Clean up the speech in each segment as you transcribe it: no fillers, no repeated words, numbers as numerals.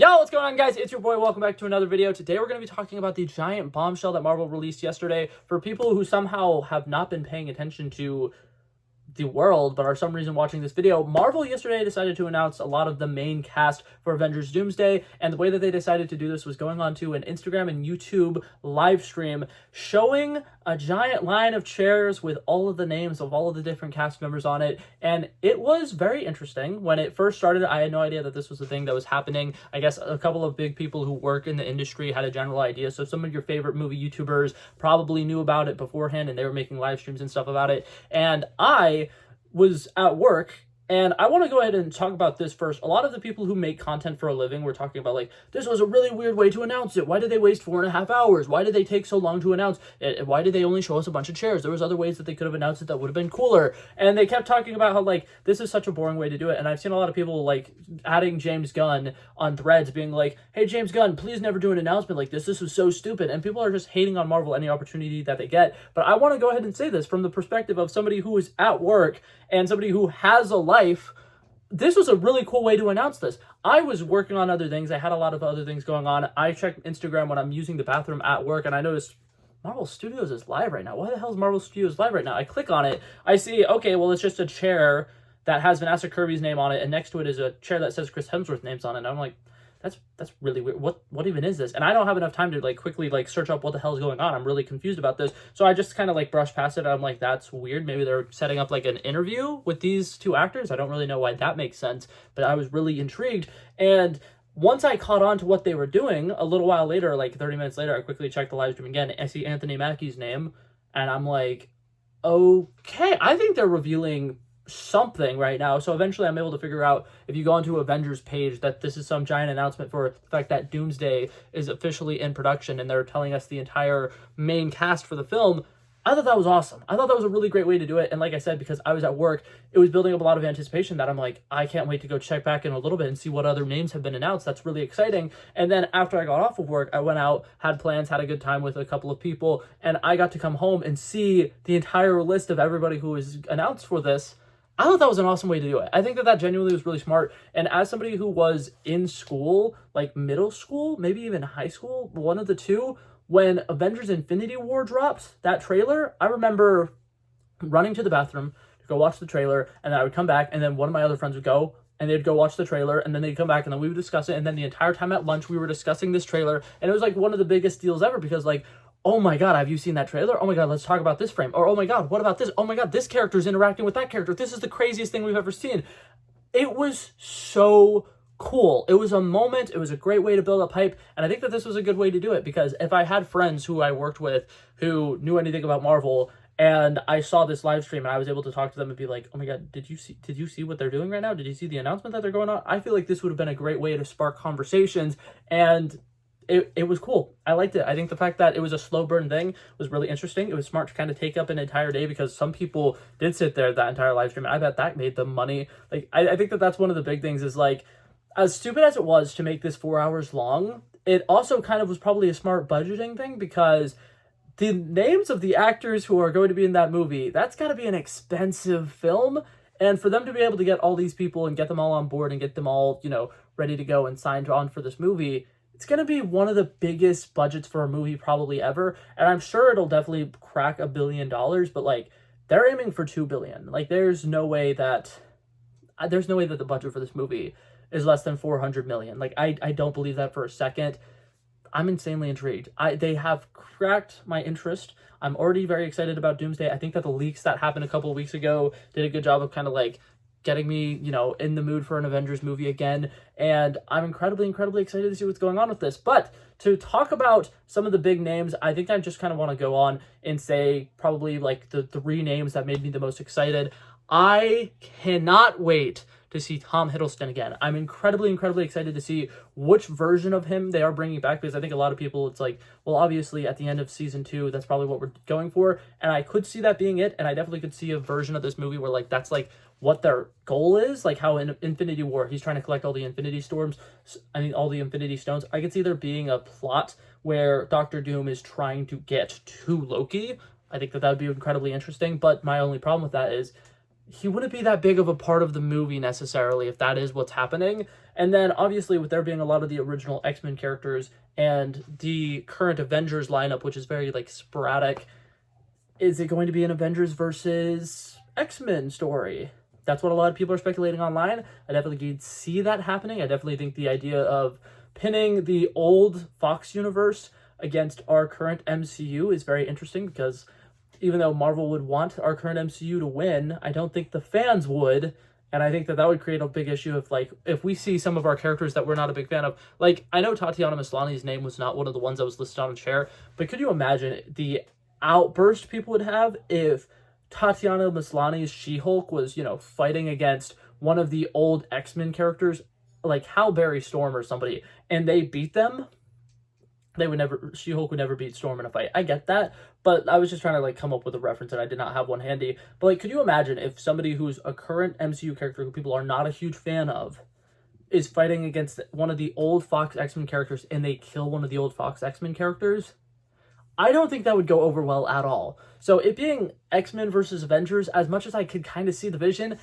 Yo, what's going on, guys? It's your boy. Welcome back to another video. Today we're going to be talking about the giant bombshell that Marvel released yesterday. For people who somehow have not been paying attention to the world, but are some reason watching this video, Marvel yesterday decided to announce a lot of the main cast for Avengers Doomsday, and the way that they decided to do this was going on to an Instagram and YouTube live stream showing a giant line of chairs with all of the names of all of the different cast members on it, and it was very interesting. When it first started, I had no idea that this was a thing that was happening. I guess a couple of big people who work in the industry had a general idea, so some of your favorite movie YouTubers probably knew about it beforehand, and they were making live streams and stuff about it, and I was at work, and I want to go ahead and talk about this first. A lot of the people who make content for a living were talking about, like, this was a really weird way to announce it. Why did they waste 4.5 hours? Why did they take so long to announce it? Why did they only show us a bunch of chairs? There was other ways that they could have announced it that would have been cooler. And they kept talking about how, like, this is such a boring way to do it. And I've seen a lot of people, like, adding James Gunn on threads being like, hey, James Gunn, please never do an announcement like this. This was so stupid. And people are just hating on Marvel any opportunity that they get. But I want to go ahead and say this from the perspective of somebody who is at work and somebody who has a life. This was a really cool way to announce this. I was working on other things. I had a lot of other things going on. I checked Instagram when I'm using the bathroom at work, and I noticed Marvel Studios is live right now. Why the hell is Marvel Studios live right now? I click on it. I see, okay, well, it's just a chair that has Vanessa Kirby's name on it, and next to it is a chair that says Chris Hemsworth's name's on it. And I'm like, that's really weird. What even is this? And I don't have enough time to, like, quickly, like, search up what the hell is going on. I'm really confused about this. So I just kind of, like, brushed past it. I'm like, that's weird. Maybe they're setting up, like, an interview with these two actors. I don't really know why that makes sense, but I was really intrigued. And once I caught on to what they were doing, a little while later, like 30 minutes later, I quickly checked the live stream again. I see Anthony Mackie's name, and I'm like, okay, I think they're revealing something right now. So eventually I'm able to figure out, if you go onto Avengers page, that this is some giant announcement for the fact that Doomsday is officially in production, and they're telling us the entire main cast for the film. I thought that was awesome. I thought that was a really great way to do it. And like I said, because I was at work, it was building up a lot of anticipation that I'm like, I can't wait to go check back in a little bit and see what other names have been announced. That's really exciting. And then after I got off of work, I went out, had plans, had a good time with a couple of people, and I got to come home and see the entire list of everybody who was announced for this. I thought that was an awesome way to do it. I think that genuinely was really smart. And as somebody who was in school, like middle school, maybe even high school, one of the two, when Avengers Infinity War dropped, that trailer, I remember running to the bathroom to go watch the trailer, and then I would come back, and then one of my other friends would go, and they'd go watch the trailer, and then they'd come back, and then we would discuss it, and then the entire time at lunch, we were discussing this trailer, and it was like one of the biggest deals ever, because, like, oh my god, have you seen that trailer? Oh my god, let's talk about this frame. Or, oh my god, what about this? Oh my god, this character's interacting with that character. This is the craziest thing we've ever seen. It was so cool. It was a moment. It was a great way to build up hype. And I think that this was a good way to do it, because if I had friends who I worked with who knew anything about Marvel, and I saw this live stream and I was able to talk to them and be like, oh my god, did you see what they're doing right now? Did you see the announcement that they're going on? I feel like this would have been a great way to spark conversations, and it was cool. I liked it. I think the fact that it was a slow burn thing was really interesting. It was smart to kind of take up an entire day, because some people did sit there that entire live stream, and I bet that made them money. Like, I think that that's one of the big things is, like, as stupid as it was to make this 4 hours long, it also kind of was probably a smart budgeting thing, because the names of the actors who are going to be in that movie, that's got to be an expensive film. And for them to be able to get all these people and get them all on board and get them all, you know, ready to go and signed on for this movie, it's going to be one of the biggest budgets for a movie probably ever. And I'm sure it'll definitely crack $1 billion, but, like, they're aiming for $2 billion. Like, there's no way that the budget for this movie is less than $400 million. Like, I don't believe that for a second. I'm insanely intrigued. They have cracked my interest. I'm already very excited about Doomsday. I think that the leaks that happened a couple of weeks ago did a good job of kind of, like, getting me, you know, in the mood for an Avengers movie again. And I'm incredibly excited to see what's going on with this. But to talk about some of the big names, I think I just kind of want to go on and say probably, like, the 3 names that made me the most excited. I cannot wait to see Tom Hiddleston again. I'm incredibly excited to see which version of him they are bringing back, because I think a lot of people, it's like, well, obviously at the end of season 2, that's probably what we're going for, and I could see that being it, and I definitely could see a version of this movie where, like, that's, like, what their goal is, like how in Infinity War, he's trying to collect all the Infinity all the Infinity Stones. I could see there being a plot where Doctor Doom is trying to get to Loki. I think that would be incredibly interesting, but my only problem with that is he wouldn't be that big of a part of the movie necessarily if that is what's happening. And then obviously with there being a lot of the original X-Men characters and the current Avengers lineup, which is very like sporadic, is it going to be an Avengers versus X-Men story? That's what a lot of people are speculating online. I definitely could see that happening. I definitely think the idea of pinning the old Fox universe against our current MCU is very interesting, because even though Marvel would want our current MCU to win, I don't think the fans would. And I think that that would create a big issue if, like, if we see some of our characters that we're not a big fan of. Like, I know Tatiana Maslany's name was not one of the ones that was listed on a chair, but could you imagine the outburst people would have if Tatiana Maslany's She-Hulk was, you know, fighting against one of the old X-Men characters, like Hal Berry Storm or somebody, and they beat them? They would never, She-Hulk would never beat Storm in a fight. I get that, but I was just trying to like come up with a reference and I did not have one handy. But like, could you imagine if somebody who's a current MCU character who people are not a huge fan of is fighting against one of the old Fox X-Men characters and they kill one of the old Fox X-Men characters? I don't think that would go over well at all. So it being X-Men versus Avengers, as much as I could kind of see the vision,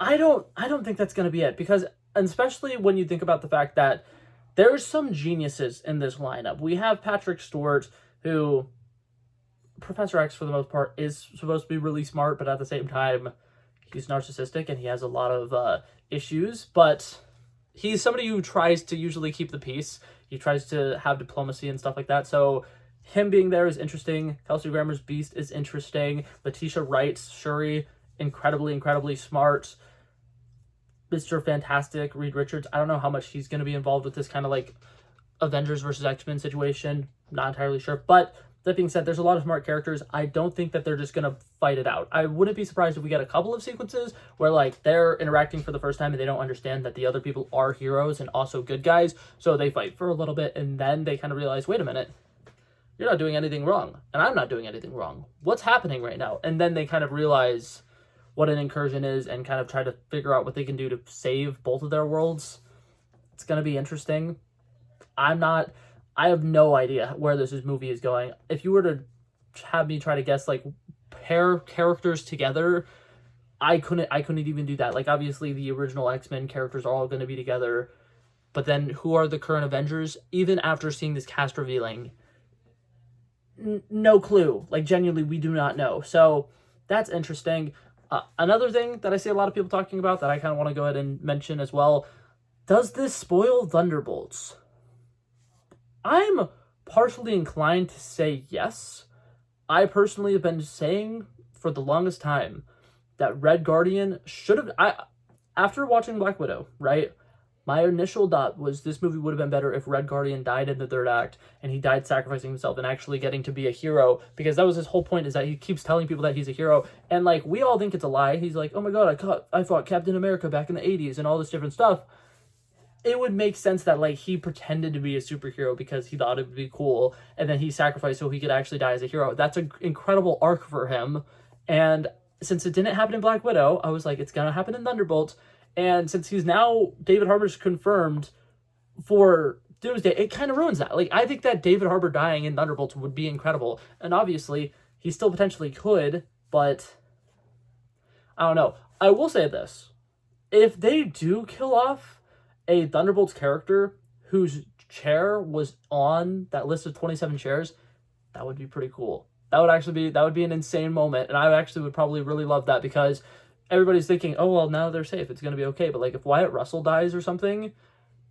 I don't think that's going to be it, because especially when you think about the fact that there's some geniuses in this lineup. We have Patrick Stewart, who, Professor X for the most part, is supposed to be really smart, but at the same time, he's narcissistic and he has a lot of issues. But he's somebody who tries to usually keep the peace. He tries to have diplomacy and stuff like that. So him being there is interesting. Kelsey Grammer's Beast is interesting. Letitia Wright's Shuri, incredibly smart. Mr. Fantastic, Reed Richards, I don't know how much he's going to be involved with this kind of like Avengers versus X-Men situation. Not entirely sure. But that being said, there's a lot of smart characters. I don't think that they're just going to fight it out. I wouldn't be surprised if we get a couple of sequences where like they're interacting for the first time and they don't understand that the other people are heroes and also good guys. So they fight for a little bit and then they kind of realize, wait a minute, you're not doing anything wrong and I'm not doing anything wrong. What's happening right now? And then they kind of realize what an incursion is and kind of try to figure out what they can do to save both of their worlds. It's going to be interesting. I have no idea where this movie is going. If you were to have me try to guess, like, pair characters together, I couldn't even do that. Like, obviously the original X-Men characters are all going to be together, but then who are the current Avengers? Even after seeing this cast revealing, no clue. Like, genuinely, we do not know. So that's interesting. Another thing that I see a lot of people talking about that I kind of want to go ahead and mention as well, does this spoil Thunderbolts? I'm partially inclined to say yes. I personally have been saying for the longest time that Red Guardian should have... After watching Black Widow, right? My initial thought was this movie would have been better if Red Guardian died in the third act and he died sacrificing himself and actually getting to be a hero, because that was his whole point, is that he keeps telling people that he's a hero and like we all think it's a lie. He's like, oh my god, I fought Captain America back in the 80s and all this different stuff. It would make sense that like he pretended to be a superhero because he thought it would be cool and then he sacrificed so he could actually die as a hero. That's an incredible arc for him, and since it didn't happen in Black Widow, I was like, it's gonna happen in Thunderbolts. And since he's now, David Harbour's confirmed for Doomsday, it kind of ruins that. Like, I think that David Harbour dying in Thunderbolts would be incredible. And obviously, he still potentially could, but I don't know. I will say this. If they do kill off a Thunderbolts character whose chair was on that list of 27 chairs, that would be pretty cool. That would be an insane moment. And I actually would probably really love that, because everybody's thinking, oh, well, now they're safe, it's going to be okay. But, like, if Wyatt Russell dies or something,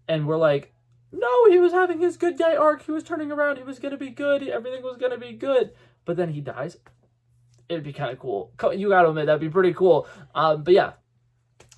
and we're like, no, he was having his good guy arc, he was turning around, he was going to be good, everything was going to be good, but then he dies, it'd be kind of cool. You gotta admit, that'd be pretty cool. But yeah,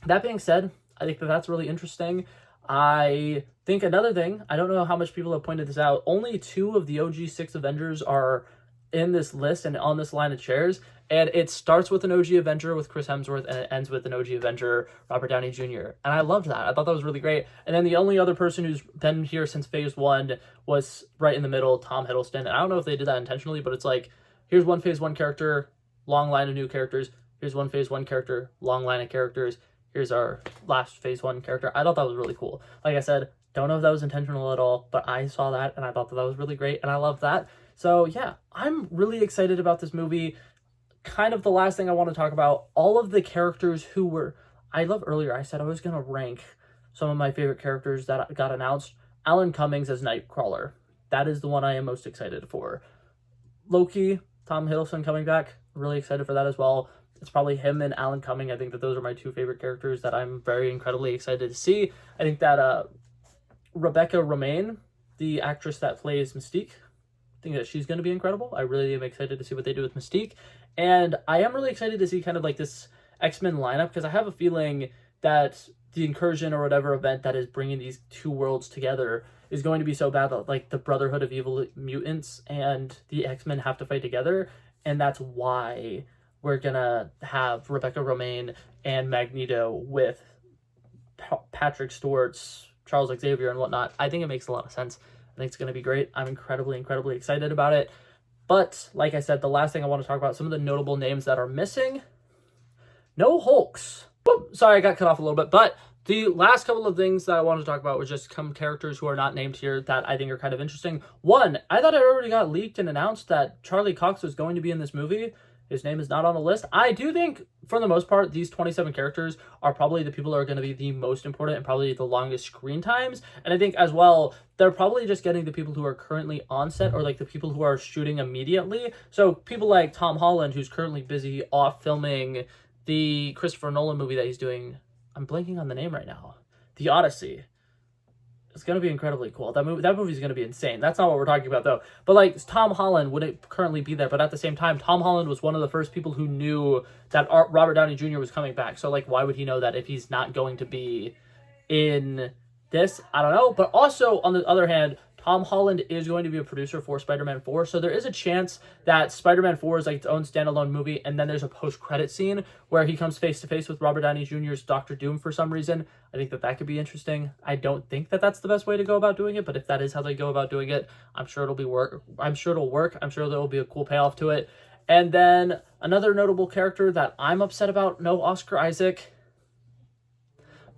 that being said, I think that that's really interesting. I think another thing, I don't know how much people have pointed this out, only 2 of the OG 6 Avengers are in this list and on this line of chairs, and it starts with an OG Avenger with Chris Hemsworth and it ends with an OG Avenger, Robert Downey Jr. And I loved that. I thought that was really great. And then the only other person who's been here since Phase 1 was right in the middle, Tom Hiddleston. And I don't know if they did that intentionally, but it's like, here's one Phase 1 character, long line of new characters. Here's one Phase 1 character, long line of characters. Here's our last Phase 1 character. I thought that was really cool. Like I said, don't know if that was intentional at all, but I saw that and I thought that that was really great and I love that. So yeah, I'm really excited about this movie. Kind of the last thing I want to talk about, all of the characters who were... I love earlier I said I was going to rank some of my favorite characters that got announced. Alan Cummings as Nightcrawler. That is the one I am most excited for. Loki, Tom Hiddleston coming back. Really excited for that as well. It's probably him and Alan Cumming. I think that those are my two favorite characters that I'm very incredibly excited to see. I think that Rebecca Romijn, the actress that plays Mystique, I think that she's going to be incredible. I really am excited to see what they do with Mystique. And I am really excited to see kind of like this X-Men lineup, because I have a feeling that the Incursion or whatever event that is bringing these two worlds together is going to be so bad that like the Brotherhood of Evil Mutants and the X-Men have to fight together. And that's why we're going to have Rebecca Romijn and Magneto with Patrick Stewart's Charles Xavier and whatnot. I think it makes a lot of sense. I think it's going to be great. I'm incredibly excited about it. But like I said, the last thing I want to talk about, some of the notable names that are missing. No Hulks. Boop. Sorry, I got cut off a little bit. But the last couple of things that I wanted to talk about was just some characters who are not named here that I think are kind of interesting. One, I thought it already got leaked and announced that Charlie Cox was going to be in this movie. His name is not on the list. I do think, for the most part, these 27 characters are probably the people who are going to be the most important and probably the longest screen times. And I think, as well, they're probably just getting the people who are currently on set or, like, the people who are shooting immediately. So people like Tom Holland, who's currently busy off filming the Christopher Nolan movie that he's doing. I'm blanking on the name right now. The Odyssey. It's going to be incredibly cool. That movie is going to be insane. That's not what we're talking about, though. But, like, Tom Holland wouldn't currently be there. But at the same time, Tom Holland was one of the first people who knew that Robert Downey Jr. was coming back. So, like, why would he know that if he's not going to be in this? I don't know. But also, on the other hand, Tom Holland is going to be a producer for Spider-Man 4, so there is a chance that Spider-Man 4 is like its own standalone movie, and then there's a post-credit scene where he comes face-to-face with Robert Downey Jr.'s Doctor Doom for some reason. I think that could be interesting. I don't think that that's the best way to go about doing it, but if that is how they go about doing it, I'm sure it'll work. I'm sure there will be a cool payoff to it. And then another notable character that I'm upset about, no Oscar Isaac.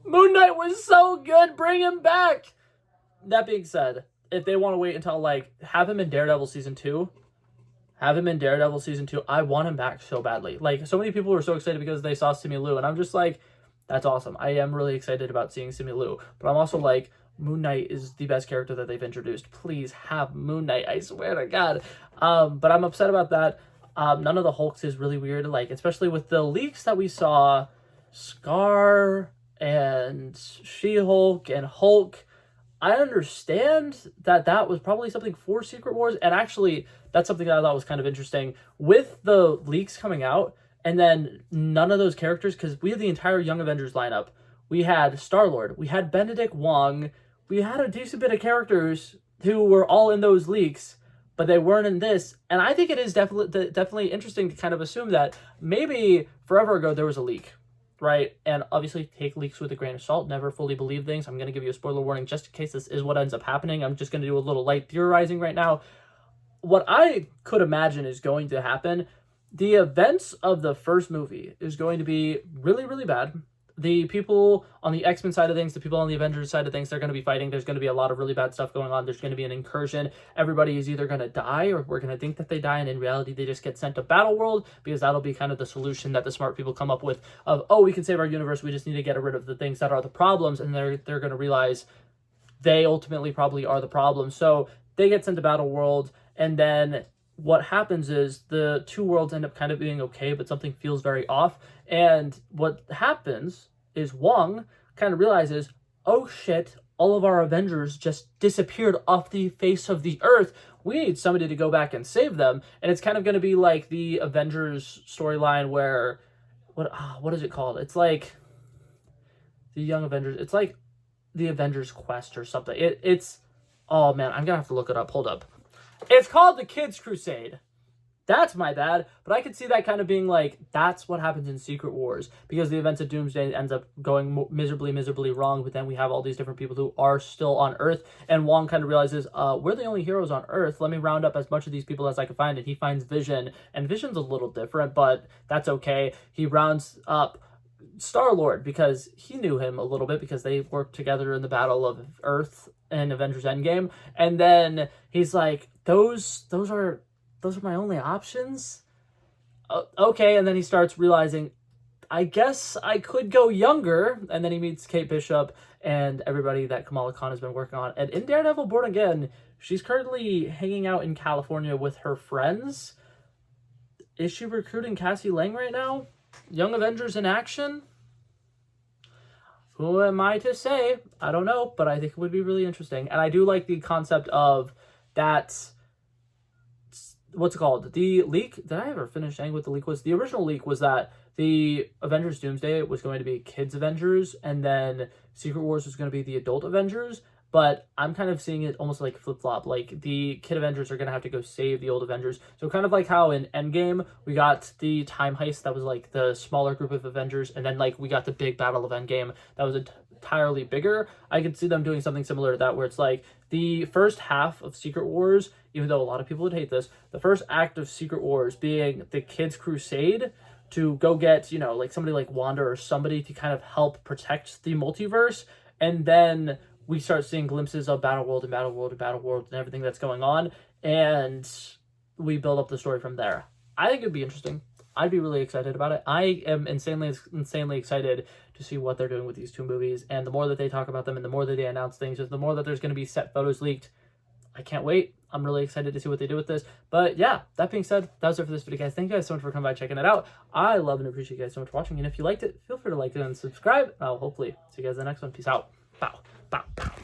Moon Knight was so good, bring him back! That being said, if they want to wait until, like, have him in Daredevil Season 2, I want him back so badly. Like, so many people were so excited because they saw Simu Liu, and I'm just like, that's awesome. I am really excited about seeing Simu Liu, but I'm also like, Moon Knight is the best character that they've introduced. Please have Moon Knight, I swear to God. But I'm upset about that. None of the Hulks is really weird, like, especially with the leaks that we saw, Scar and She-Hulk and Hulk. I understand that was probably something for Secret Wars, and actually, that's something that I thought was kind of interesting. With the leaks coming out, and then none of those characters, because we had the entire Young Avengers lineup. We had Star-Lord, we had Benedict Wong, we had a decent bit of characters who were all in those leaks, but they weren't in this, and I think it is definitely interesting to kind of assume that maybe forever ago there was a leak. Right? And obviously take leaks with a grain of salt. Never fully believe things. I'm going to give you a spoiler warning just in case this is what ends up happening. I'm just going to do a little light theorizing right now. What I could imagine is going to happen, the events of the first movie is going to be really, really bad. The people on the X-Men side of things, the people on the Avengers side of things, they're going to be fighting. There's going to be a lot of really bad stuff going on. There's going to be an incursion. Everybody is either going to die or we're going to think that they die, and in reality, they just get sent to Battle World, because that'll be kind of the solution that the smart people come up with of, oh, we can save our universe. We just need to get rid of the things that are the problems, and they're going to realize they ultimately probably are the problem. So they get sent to Battle World, and then what happens is the two worlds end up kind of being okay, but something feels very off. And what happens is Wong kind of realizes, oh shit, all of our Avengers just disappeared off the face of the earth. We need somebody to go back and save them. And it's kind of going to be like the Avengers storyline where, what is it called? It's like the Young Avengers. It's like the Avengers Quest or something. It's, oh man, I'm going to have to look it up. Hold up. It's called the Kids Crusade. That's my bad, but I could see that kind of being like, that's what happens in Secret Wars, because the events of Doomsday ends up going miserably wrong, but then we have all these different people who are still on Earth, and Wong kind of realizes, we're the only heroes on Earth, let me round up as much of these people as I can find, and he finds Vision, and Vision's a little different, but that's okay. He rounds up Star-Lord, because he knew him a little bit, because they worked together in the Battle of Earth and Avengers Endgame, and then he's like, those are my only options? Okay, and then he starts realizing, I guess I could go younger, and then he meets Kate Bishop, and everybody that Kamala Khan has been working on. And in Daredevil Born Again, she's currently hanging out in California with her friends. Is she recruiting Cassie Lang right now? Young Avengers in action? Who am I to say? I don't know, but I think it would be really interesting. And I do like the concept of that. What's it called? The leak. Did I ever finish saying what the leak was? The original leak was that the Avengers Doomsday was going to be Kids Avengers, and then Secret Wars was going to be the Adult Avengers. But I'm kind of seeing it almost like flip-flop. Like, the Kid Avengers are going to have to go save the old Avengers. So kind of like how in Endgame, we got the time heist that was, like, the smaller group of Avengers. And then, like, we got the big battle of Endgame that was entirely bigger. I could see them doing something similar to that, where it's, like, the first half of Secret Wars, even though a lot of people would hate this, the first act of Secret Wars being the Kids' Crusade to go get, you know, like, somebody like Wanda or somebody to kind of help protect the multiverse. And then we start seeing glimpses of Battleworld and everything that's going on, and we build up the story from there. I think it'd be interesting. I'd be really excited about it. I am insanely excited to see what they're doing with these two movies, and the more that they talk about them and the more that they announce things, just the more that there's going to be set photos leaked. I can't wait. I'm really excited to see what they do with this. But yeah, that being said, that was it for this video, guys. Thank you guys so much for coming by checking it out. I love and appreciate you guys so much for watching, and if you liked it, feel free to like it and subscribe. I'll hopefully see you guys in the next one. Peace out. Bow. Bow. Bow.